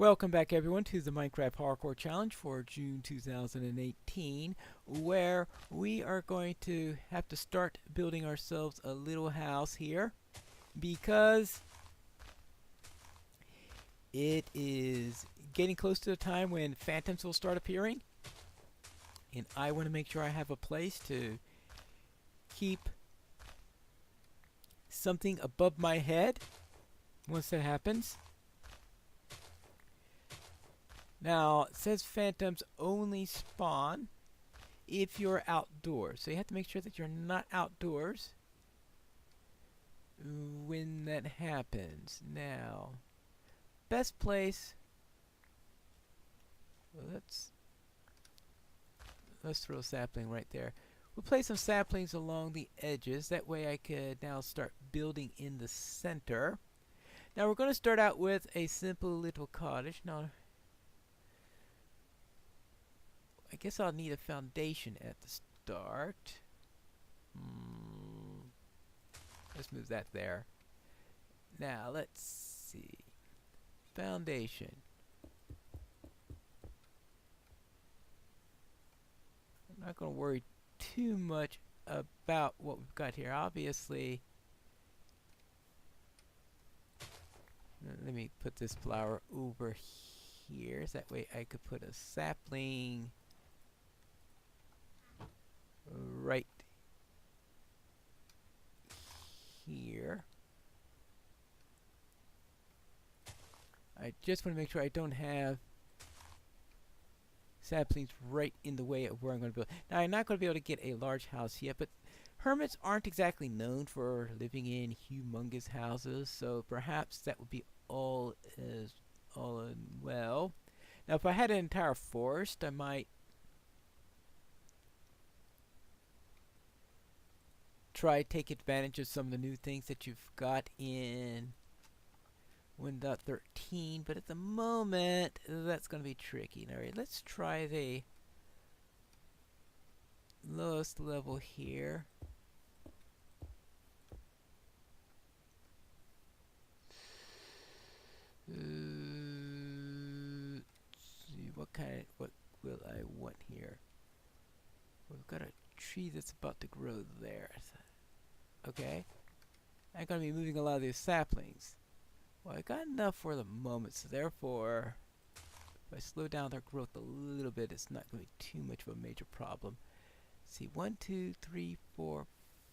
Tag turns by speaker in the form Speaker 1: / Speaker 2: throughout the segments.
Speaker 1: Welcome back everyone to the Minecraft Hardcore Challenge for June 2018, where we are going to have to start building ourselves a little house here because it is getting close to the time when phantoms will start appearing, and I want to make sure I have a place to keep something above my head once that happens. Now, it says phantoms only spawn if you're outdoors. So you have to make sure that you're not outdoors when that happens. Now, best place. Well, let's throw a sapling right there. We'll place some saplings along the edges. That way I could now start building in the center. Now we're going to start out with a simple little cottage. Now, I guess I'll need a foundation at the start. Let's move that there. Now, let's see. Foundation. I'm not going to worry too much about what we've got here. Obviously, let me put this flower over here. So that way I could put a sapling right here. I just want to make sure I don't have saplings right in the way of where I'm going to build. Now, I'm not going to be able to get a large house yet, but hermits aren't exactly known for living in humongous houses, so perhaps that would be all in well. Now, if I had an entire forest, I might try to take advantage of some of the new things that you've got in 1.13, but at the moment that's going to be tricky. Alright, let's try the lowest level here. Let's see, what will I want here? We've got a tree that's about to grow there. Okay, I'm going to be moving a lot of these saplings. Well, I got enough for the moment, so therefore, if I slow down their growth a little bit, it's not going to be too much of a major problem. Let's see, 1, 2, 3, 4,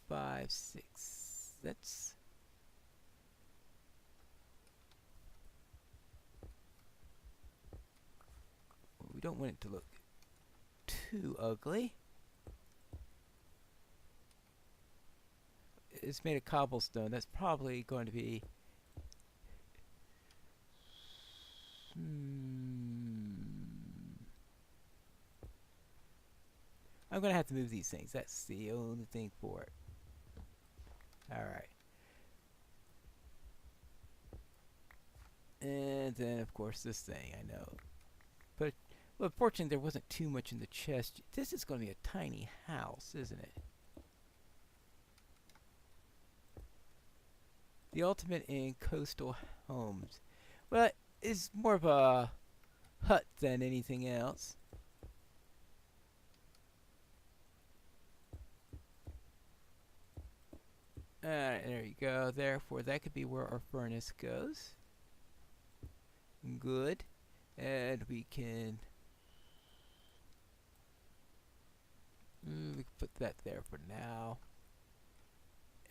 Speaker 1: 5, 6. That's well, we don't want it to look too ugly. It's made of cobblestone. That's probably going to be I'm going to have to move these things. That's the only thing for it. Alright. And then, of course, this thing, I know. But, well, fortunately, there wasn't too much in the chest. This is going to be a tiny house, isn't it? The ultimate in coastal homes. Well, it's more of a hut than anything else. Alright, there you go. Therefore, that could be where our furnace goes. Good. And we can put that there for now.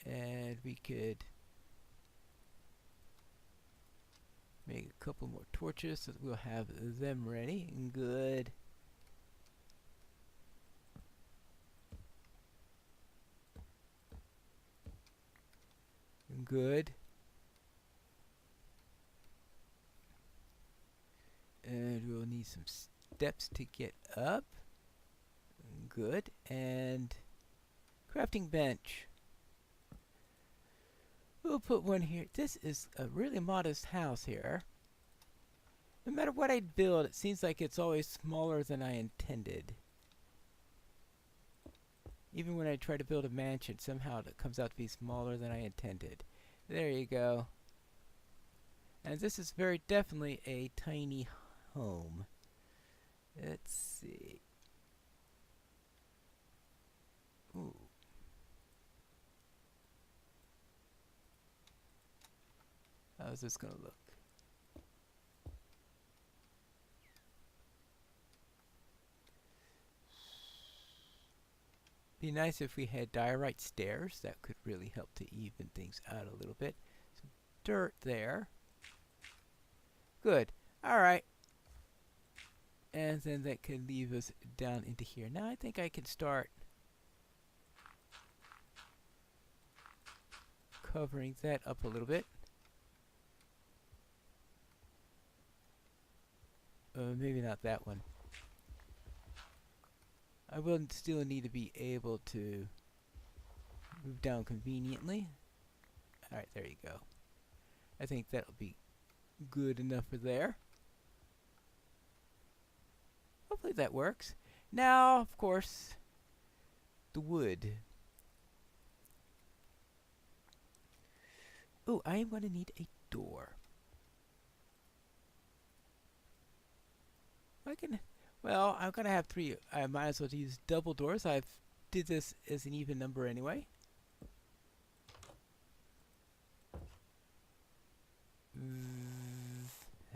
Speaker 1: And we could make a couple more torches so that we'll have them ready. Good. Good. And we'll need some steps to get up. Good. And crafting bench. We'll put one here. This is a really modest house here. No matter what I build, it seems like it's always smaller than I intended. Even when I try to build a mansion, somehow it comes out to be smaller than I intended. There you go. And this is very definitely a tiny home. Let's see. Ooh. How's this gonna look? Be nice if we had diorite stairs. That could really help to even things out a little bit. Some dirt there. Good. Alright. And then that can leave us down into here. Now I think I can start covering that up a little bit. Maybe not that one. I will still need to be able to move down conveniently. Alright, there you go. I think that'll be good enough for there. Hopefully that works. Now, of course, the wood. Oh, I am going to need a door. Well, I'm going to have 3. I might as well use double doors. I've did this as an even number anyway.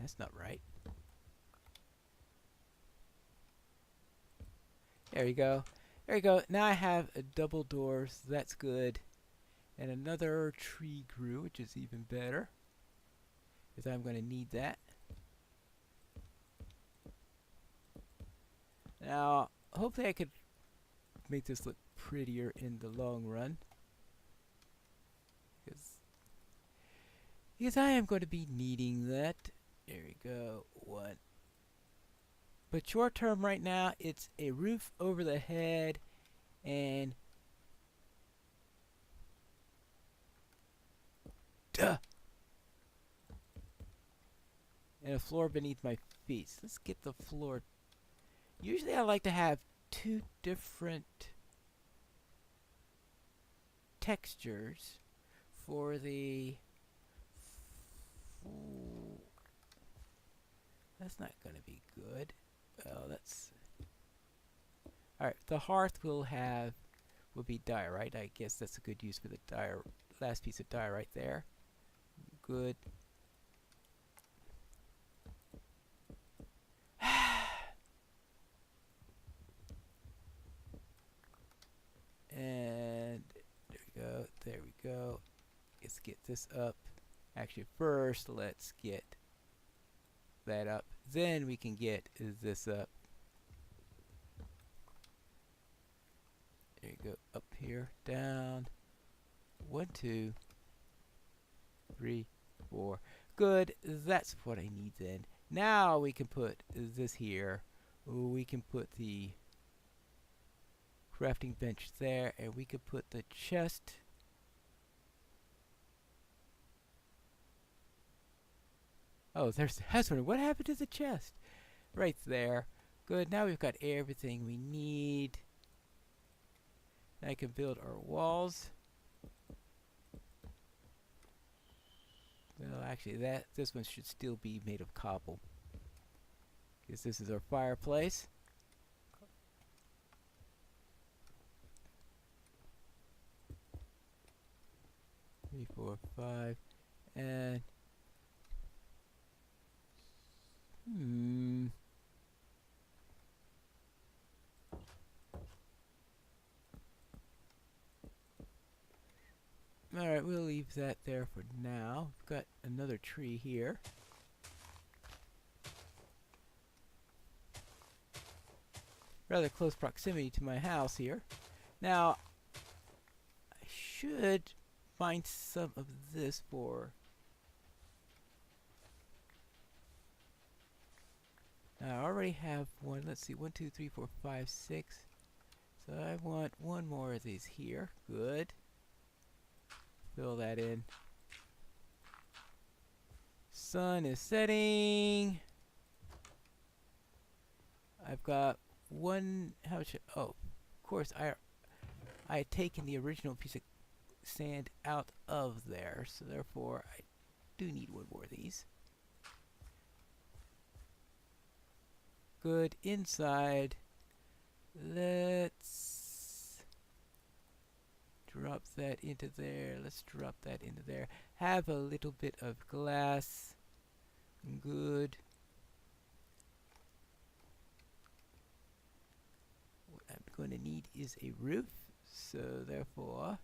Speaker 1: That's not right. There you go. There you go. Now I have a double doors. That's good. And another tree grew, which is even better, because I'm going to need that. Now, hopefully I could make this look prettier in the long run, because I am going to be needing that. There we go. 1. But short term right now, it's a roof over the head and and a floor beneath my feet. So let's get the floor. Usually I like to have 2 different textures for the that's not going to be good. Well, that's alright. The hearth will be diorite. I guess that's a good use for the last piece of diorite there. Good. And there we go. There we go. Let's get this up. Actually, first let's get that up. Then we can get this up. There you go. Up here, down. 1, 2, 3, 4. Good. That's what I need then. Now we can put this here. We can put the crafting bench there, and we could put the chest. Oh, there's the husband. What happened to the chest? Right there. Good. Now we've got everything we need. I can build our walls. Well, actually, this one should still be made of cobble, because this is our fireplace. Three, 4, 5, and Alright, we'll leave that there for now. We've got another tree here. Rather close proximity to my house here. Now, I should find some of this for... Now, I already have one. Let's see, 1, 2, 3, 4, 5, 6. So I want 1 more of these here. Good. Fill that in. Sun is setting. I've got 1. How much? Oh, of course. I had taken the original piece of sand out of there, so therefore I do need 1 more of these. Good. Inside, let's drop that into there. Let's drop that into there. Have a little bit of glass. Good. What I'm going to need is a roof. So therefore,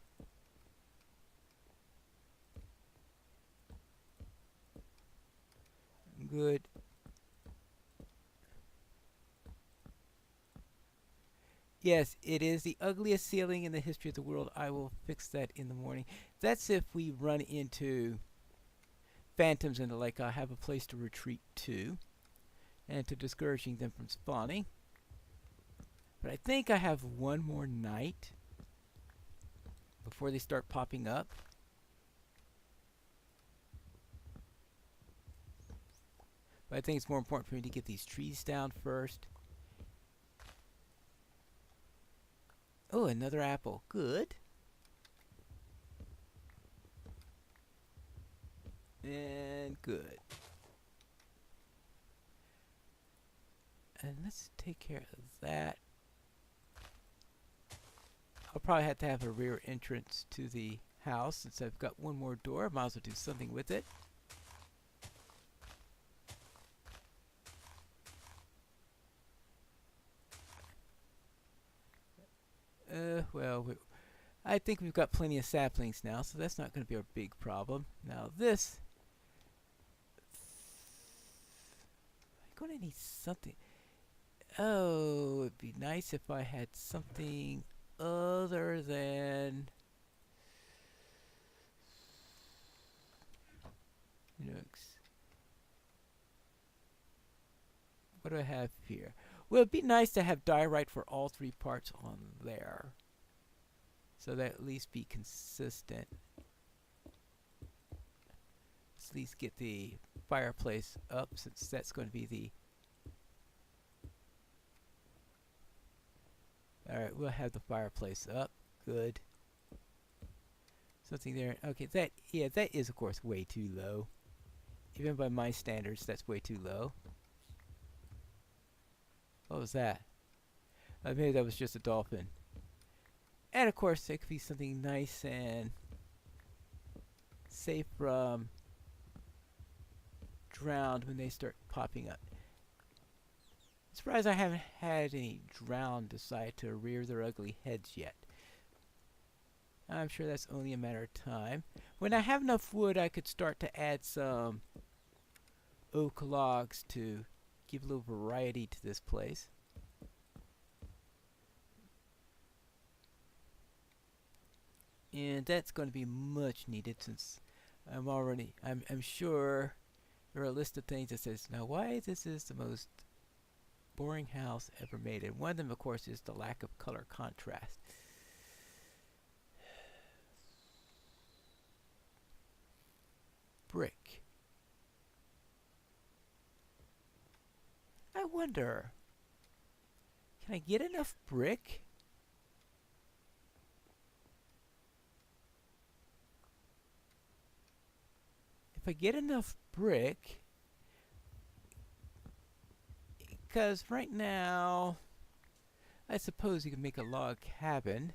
Speaker 1: good. Yes, it is the ugliest ceiling in the history of the world. I will fix that in the morning. That's if we run into phantoms and the like. I have a place to retreat to, and to discouraging them from spawning. But I think I have one more night before they start popping up. But I think it's more important for me to get these trees down first. Oh, another apple. Good. And good. And let's take care of that. I'll probably have to have a rear entrance to the house since I've got one more door. Might as well do something with it. Well, I think we've got plenty of saplings now, so that's not going to be a big problem. Now this, I'm going to need something. Oh, it'd be nice if I had something other than, what do I have here? Well, it'd be nice to have diorite for all three parts on there, so that at least be consistent. Let's at least get the fireplace up, since that's going to be the... Alright, we'll have the fireplace up. Good. Something there. Okay, that is of course way too low. Even by my standards, that's way too low. What was that? Maybe that was just a dolphin. And of course, it could be something nice and safe from drowned when they start popping up. I'm surprised I haven't had any drowned decide to rear their ugly heads yet. I'm sure that's only a matter of time. When I have enough wood, I could start to add some oak logs to give a little variety to this place. And that's going to be much needed, since I'm sure there are a list of things that says, now why this is the most boring house ever made. And one of them, of course, is the lack of color contrast. Brick. I wonder, can I get enough brick? If I get enough brick, because right now, I suppose you can make a log cabin.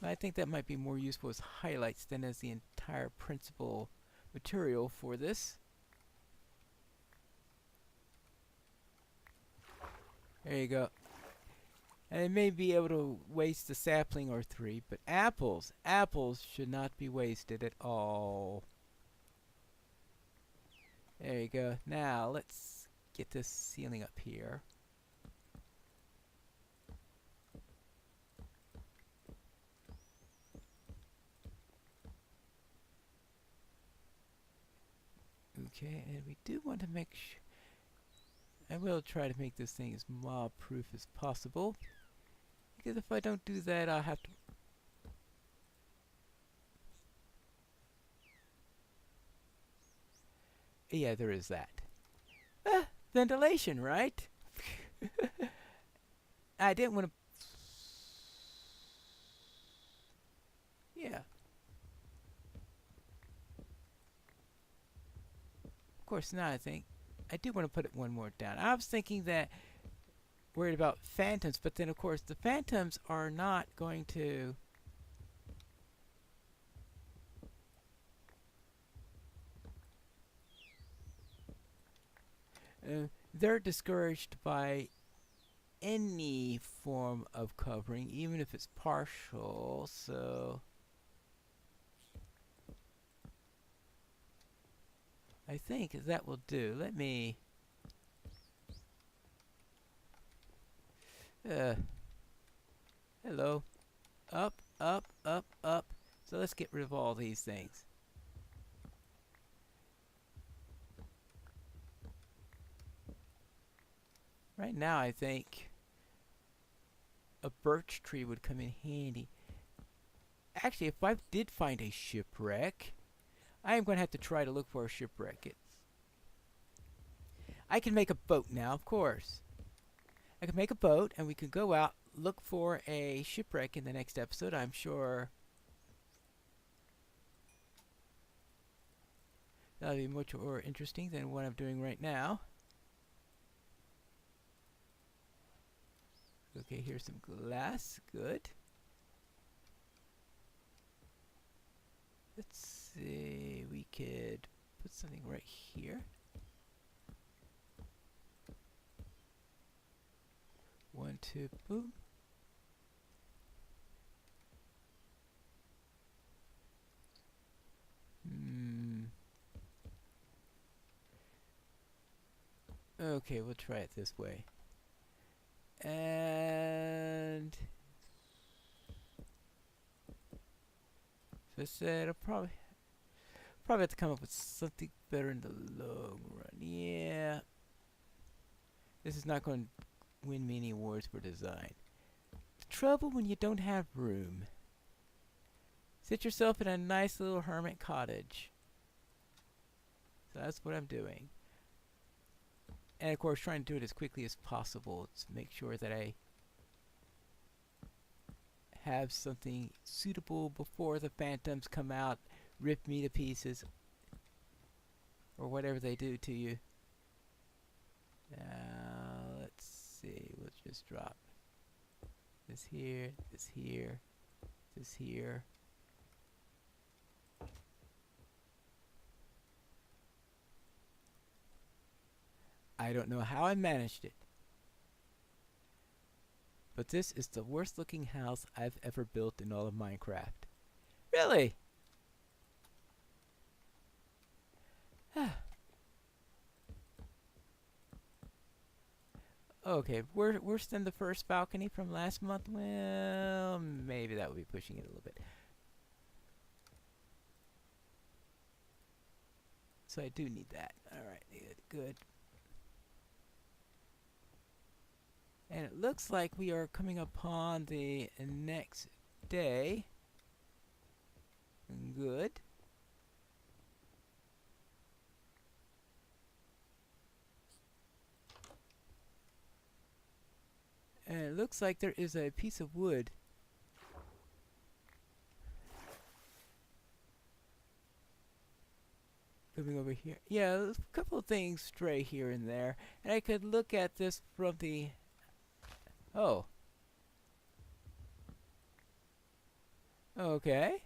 Speaker 1: I think that might be more useful as highlights than as the entire principal material for this. There you go. And I may be able to waste a sapling or three, but apples should not be wasted at all. There you go. Now let's get this ceiling up here. Okay, and we do want to make I will try to make this thing as mob proof as possible, because if I don't do that, I'll have to... Yeah, there is that. Ventilation, right? I didn't want to... Yeah. Of course not. I think I do want to put it one more down. I was thinking that worried about phantoms, but then of course the phantoms are not going to they're discouraged by any form of covering, even if it's partial, so I think that will do. Let me hello. Up, up, up, up. So let's get rid of all these things. Right now I think a birch tree would come in handy. Actually, if I did find a shipwreck, I am going to have to try to look for a shipwreck. I can make a boat now, of course. I can make a boat, and we can go out, look for a shipwreck in the next episode, I'm sure. That'll be much more interesting than what I'm doing right now. Okay, here's some glass. Good. Let's see. We could put something right here. One, two, boom. Okay, we'll try it this way. And so I said I'll probably have to come up with something better in the long run. Yeah. This is not going to win me any awards for design. The trouble when you don't have room. Sit yourself in a nice little hermit cottage. So that's what I'm doing. And of course trying to do it as quickly as possible to make sure that I have something suitable before the phantoms come out, rip me to pieces, or whatever they do to you. Now let's see, we'll just drop this here, this here, this here. I don't know how I managed it, but this is the worst looking house I've ever built in all of Minecraft. Really? Okay, worse than the first balcony from last month? Well, maybe that would be pushing it a little bit. So I do need that. Alright, good. And it looks like we are coming upon the next day. Good. And it looks like there is a piece of wood coming over here. Yeah, there's a couple of things stray here and there. And I could look at this from the... Oh. Okay.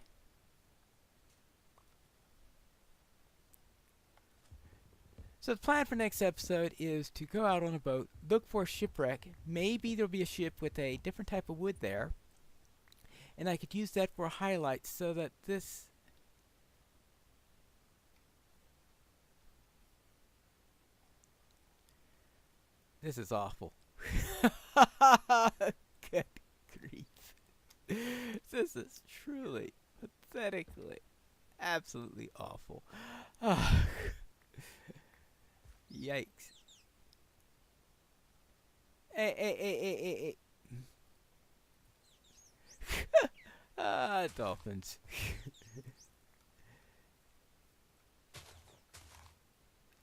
Speaker 1: So the plan for next episode is to go out on a boat, look for a shipwreck. Maybe there'll be a ship with a different type of wood there. And I could use that for highlights so that this... This is awful. Good grief. This is truly, pathetically, absolutely awful. Yikes. Hey. Dolphins.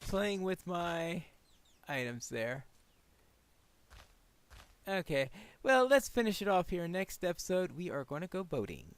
Speaker 1: Playing with my items there. Okay, well, let's finish it off here. Next episode, we are going to go boating.